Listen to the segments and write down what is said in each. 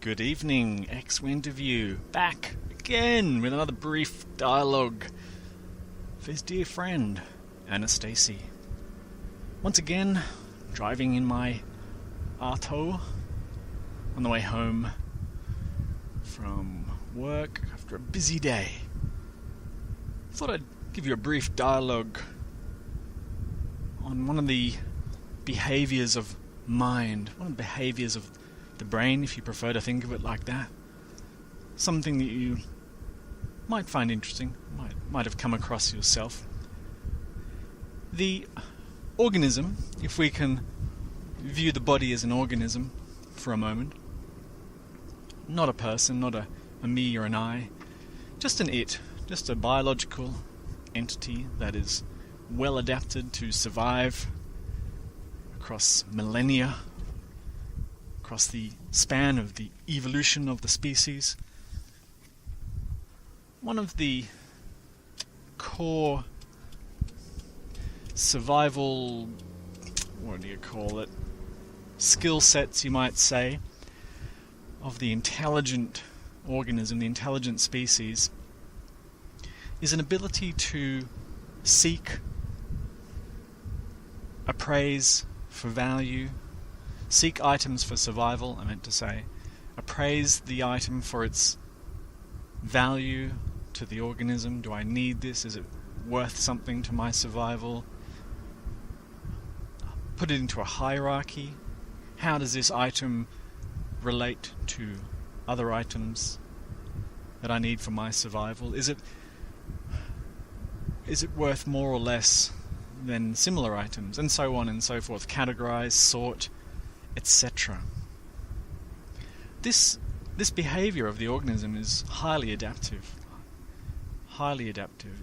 Good evening, Winterview, back again with another brief dialogue for his dear friend, Annastacey. Once again, driving in my auto on the way home from work after a busy day. Thought I'd give you a brief dialogue on one of the behaviors of mind, one of the behaviors of the brain, if you prefer to think of it like that. Something that you might find interesting, might have come across yourself. The organism, if we can view the body as an organism for a moment, not a person, not a me or an I, just an it, just a biological entity that is well adapted to survive across millennia, across the span of the evolution of the species. One of the core survival, skill sets, you might say, of the intelligent organism, the intelligent species, is an ability to seek, appraise for value, seek items for survival, appraise the item for its value to the organism. Do I need this? Is it worth something to my survival? Put it into a hierarchy. How does this item relate to other items that I need for my survival? Is it worth more or less than similar items? And so on and so forth. Categorize, sort, etc. This behavior of the organism is highly adaptive.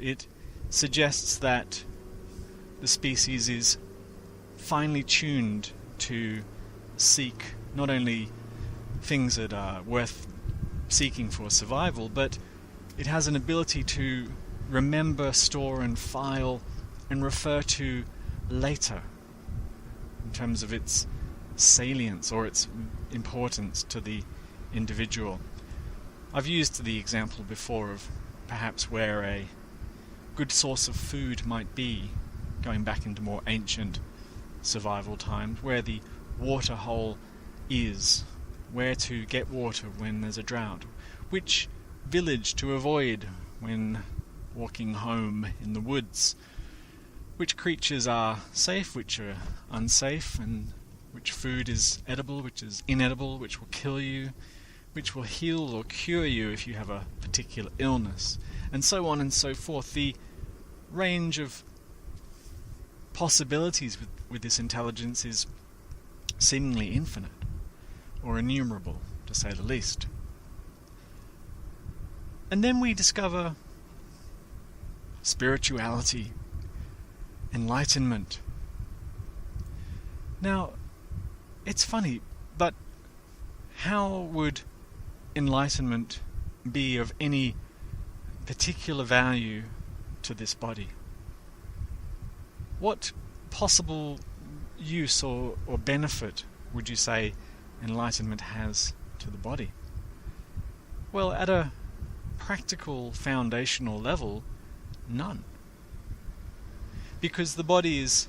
It suggests that the species is finely tuned to seek not only things that are worth seeking for survival, but it has an ability to remember, store and file and refer to later in terms of its salience or its importance to the individual. I've used the example before of perhaps where a good source of food might be, going back into more ancient survival times, where the water hole is, where to get water when there's a drought, which village to avoid when walking home in the woods, which creatures are safe, which are unsafe, and which food is edible, which is inedible, which will kill you, which will heal or cure you if you have a particular illness, and so on and so forth. The range of possibilities with this intelligence is seemingly infinite, or innumerable, to say the least. And then we discover spirituality, enlightenment. Now, it's funny, but how would enlightenment be of any particular value to this body? What possible use or benefit would you say enlightenment has to the body? Well, at a practical, foundational level, none. Because the body is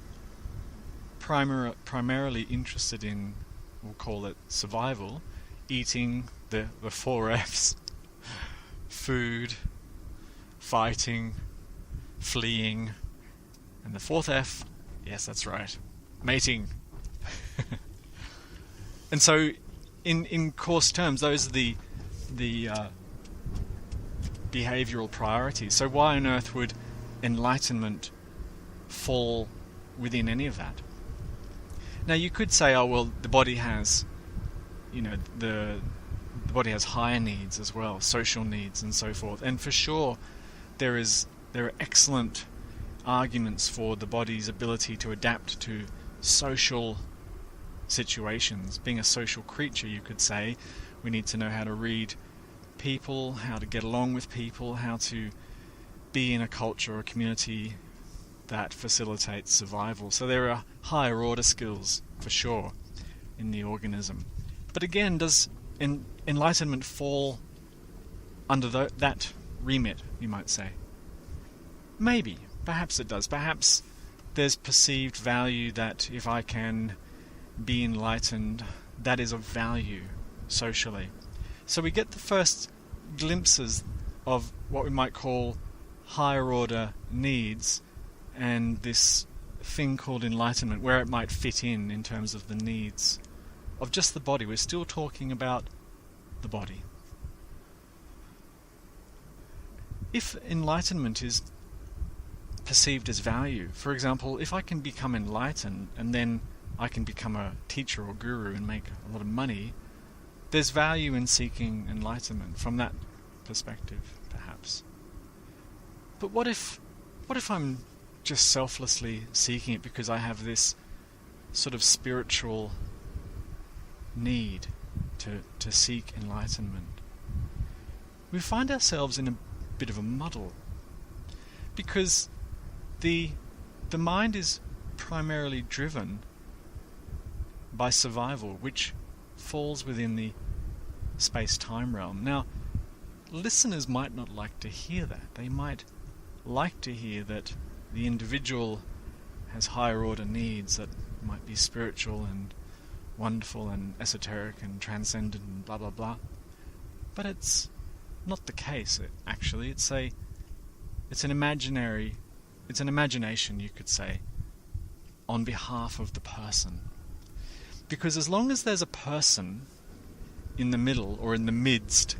primarily interested in, we'll call it survival, eating, the 4 F's, food, fighting, fleeing, and the 4th F, yes, that's right, mating. And so, in coarse terms, those are the behavioral priorities. So why on earth would enlightenment fall within any of that? Now you could say, oh well, the body has, the body has higher needs as well, social needs and so forth. And for sure, there are excellent arguments for the body's ability to adapt to social situations. Being a social creature, you could say, we need to know how to read people, how to get along with people, how to be in a culture or community that facilitates survival. So there are higher order skills, for sure, in the organism. But again, does enlightenment fall under that remit, you might say? Maybe. Perhaps it does. Perhaps there's perceived value that if I can be enlightened, that is of value socially. So we get the first glimpses of what we might call higher order needs and this thing called enlightenment, where it might fit in terms of the needs of just the body. We're still talking about the body. If enlightenment is perceived as value, for example, if I can become enlightened and then I can become a teacher or guru and make a lot of money, there's value in seeking enlightenment from that perspective, perhaps. But what if I'm just selflessly seeking it because I have this sort of spiritual need to seek enlightenment? We find ourselves in a bit of a muddle, because the mind is primarily driven by survival, which falls within the space-time realm. Now, listeners might not like to hear that. They might like to hear that the individual has higher order needs that might be spiritual and wonderful and esoteric and transcendent and blah blah blah. But it's not the case, actually. It's an imagination, you could say, on behalf of the person. Because as long as there's a person in the middle or in the midst,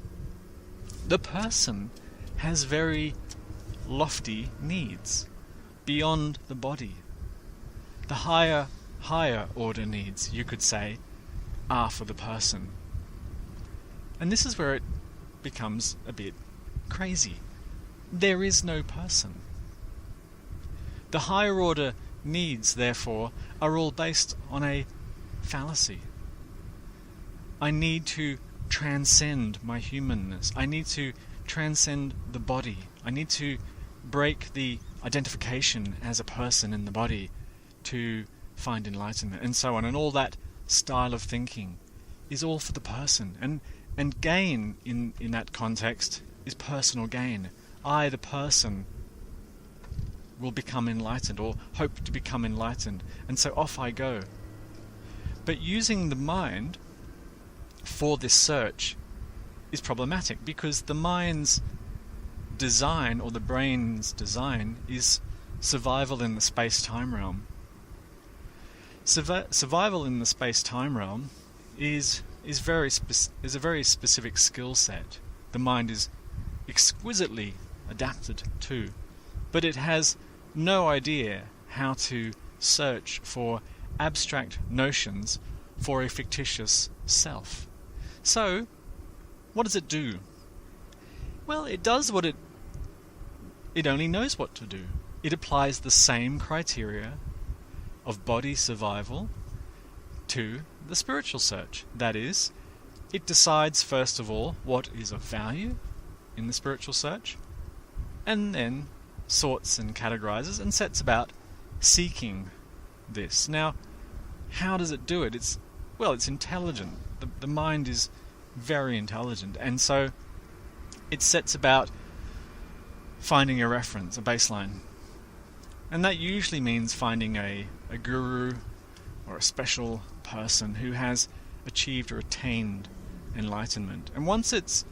the person has very lofty needs beyond the body. The higher order needs, you could say, are for the person. And this is where it becomes a bit crazy. There is no person. The higher order needs, therefore, are all based on a fallacy. I need to transcend my humanness. I need to transcend the body. I need to break the identification as a person in the body to find enlightenment, and so on. And all that style of thinking is all for the person. And gain in that context is personal gain. I, the person, will become enlightened, or hope to become enlightened, and so off I go. But using the mind for this search is problematic, because the mind's design, or the brain's design, is survival in the space-time realm. Survival in the space-time realm is a very specific skill set. The mind is exquisitely adapted to, but it has no idea how to search for abstract notions for a fictitious self. So, what does it do? Well, it does what it only knows what to do. It applies the same criteria of body survival to the spiritual search. That is, it decides first of all what is of value in the spiritual search, and then sorts and categorizes and sets about seeking this. Now, how does it do it? It's intelligent. The mind is very intelligent, and so it sets about finding a reference, a baseline. And that usually means finding a guru or a special person who has achieved or attained enlightenment. And once it's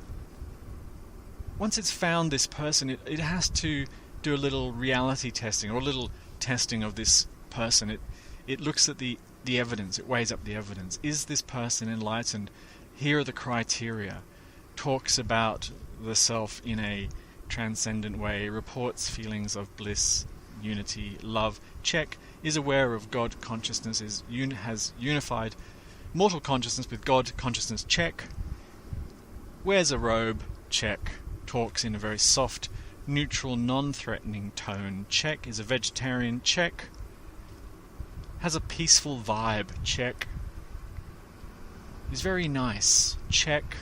found this person, it has to do a little reality testing, or a little testing of this person. It looks at the evidence, it weighs up the evidence. Is this person enlightened? Here are the criteria. Talks about the self in a transcendent way, reports feelings of bliss, unity, love. Check. Is aware of God consciousness, has unified mortal consciousness with God consciousness. Check. Wears a robe. Check. Talks in a very soft, neutral, non-threatening tone. Check. Is a vegetarian. Check. Has a peaceful vibe. Check. Is very nice. Check.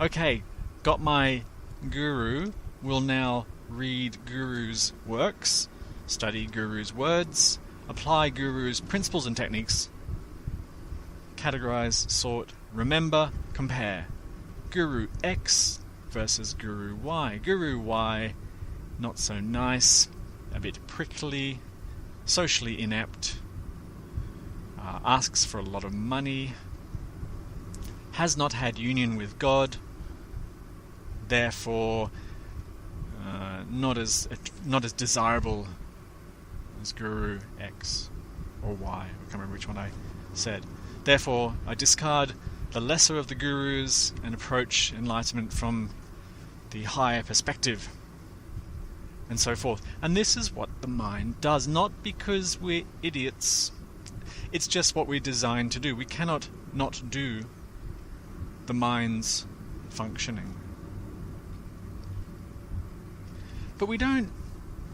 Okay, got my guru. Will now read guru's works, study guru's words, apply guru's principles and techniques, categorize, sort, remember, compare. Guru X versus Guru Y. Guru Y, not so nice, a bit prickly, socially inept, asks for a lot of money, has not had union with God, therefore not as desirable as Guru X or Y. I can't remember which one I said. Therefore, I discard the lesser of the gurus and approach enlightenment from the higher perspective, and so forth. And this is what the mind does, not because we're idiots. It's just what we're designed to do. We cannot not do the mind's functioning. But we don't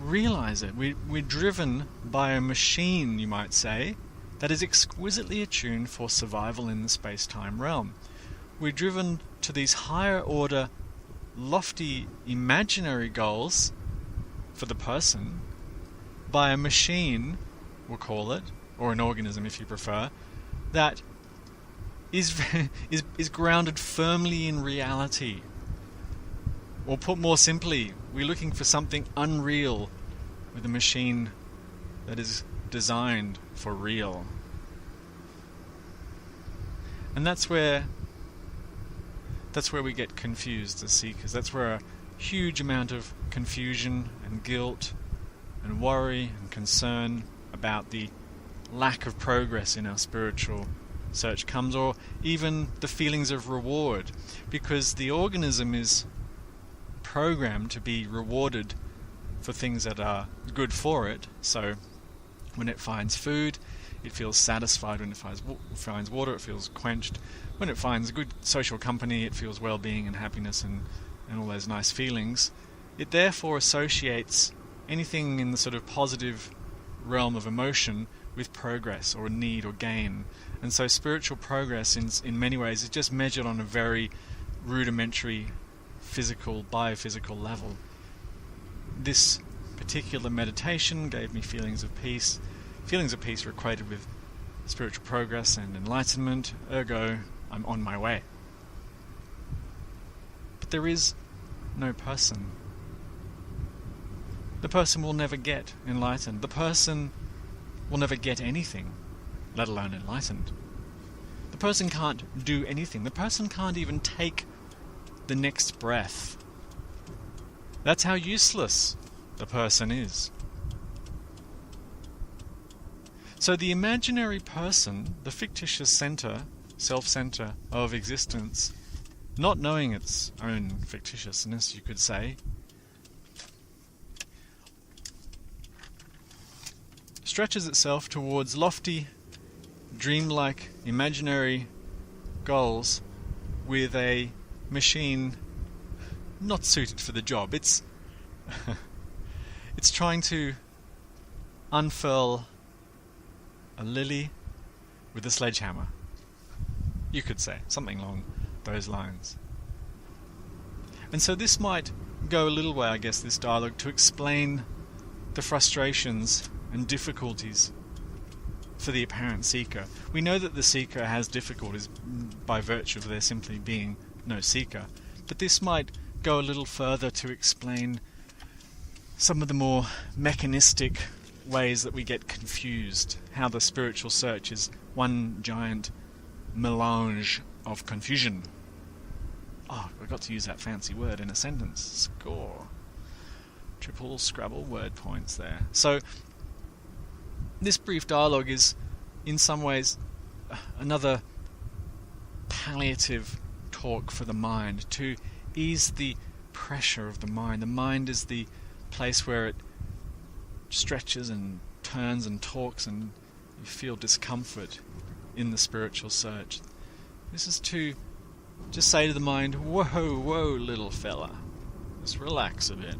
realize it. We're driven by a machine, you might say, that is exquisitely attuned for survival in the space-time realm. We're driven to these higher order, lofty, imaginary goals for the person by a machine, we'll call it, or an organism if you prefer, that is grounded firmly in reality. Or put more simply, we're looking for something unreal with a machine that is designed for real. And that's where we get confused as seekers. That's where a huge amount of confusion and guilt and worry and concern about the lack of progress in our spiritual search comes, or even the feelings of reward, because the organism is programmed to be rewarded for things that are good for it. So when it finds food, it feels satisfied. When it finds water, it feels quenched. When it finds good social company, it feels well-being and happiness and all those nice feelings. It therefore associates anything in the sort of positive realm of emotion with progress or need or gain. And so spiritual progress in many ways is just measured on a very rudimentary physical, biophysical level. This particular meditation gave me feelings of peace. Feelings of peace are equated with spiritual progress and enlightenment, ergo, I'm on my way. But there is no person. The person will never get enlightened. The person will never get anything, let alone enlightened. The person can't do anything. The person can't even take the next breath. That's how useless the person is. So the imaginary person, the fictitious center, self-center of existence, not knowing its own fictitiousness, you could say, stretches itself towards lofty, dreamlike, imaginary goals with a machine not suited for the job. It's trying to unfurl a lily with a sledgehammer. You could say something along those lines. And so this might go a little way, I guess, this dialogue, to explain the frustrations and difficulties for the apparent seeker. We know that the seeker has difficulties by virtue of there simply being no seeker, but this might go a little further to explain some of the more mechanistic ways that we get confused, how the spiritual search is one giant melange of confusion. Oh, I got to use that fancy word in a sentence. Score. Triple Scrabble word points there. So this brief dialogue is in some ways another palliative talk for the mind, to ease the pressure of the mind. The mind is the place where it stretches and turns and talks, and you feel discomfort in the spiritual search. This is to just say to the mind, whoa, little fella, just relax a bit.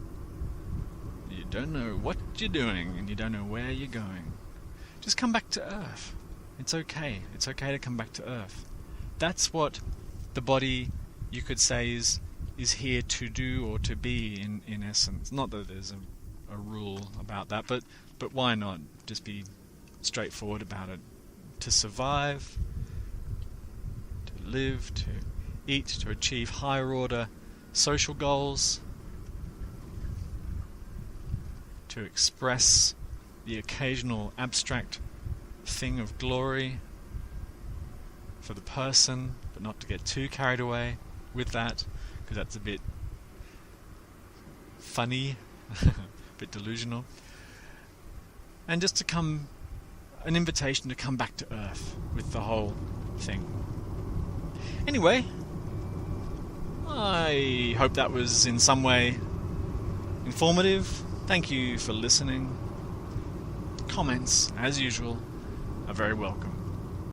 You don't know what you're doing, and you don't know where you're going. Just come back to earth. It's okay. It's okay to come back to earth. That's what the body, you could say, is here to do or to be in essence. Not that there's a rule about that, but why not just be straightforward about it? To survive, to live, to eat to achieve higher order social goals, to express the occasional abstract thing of glory for the person, but not to get too carried away with that, because that's a bit funny, a bit delusional. And just an invitation to come back to earth with the whole thing. Anyway, I hope that was in some way informative. Thank you for listening. Comments, as usual, are very welcome.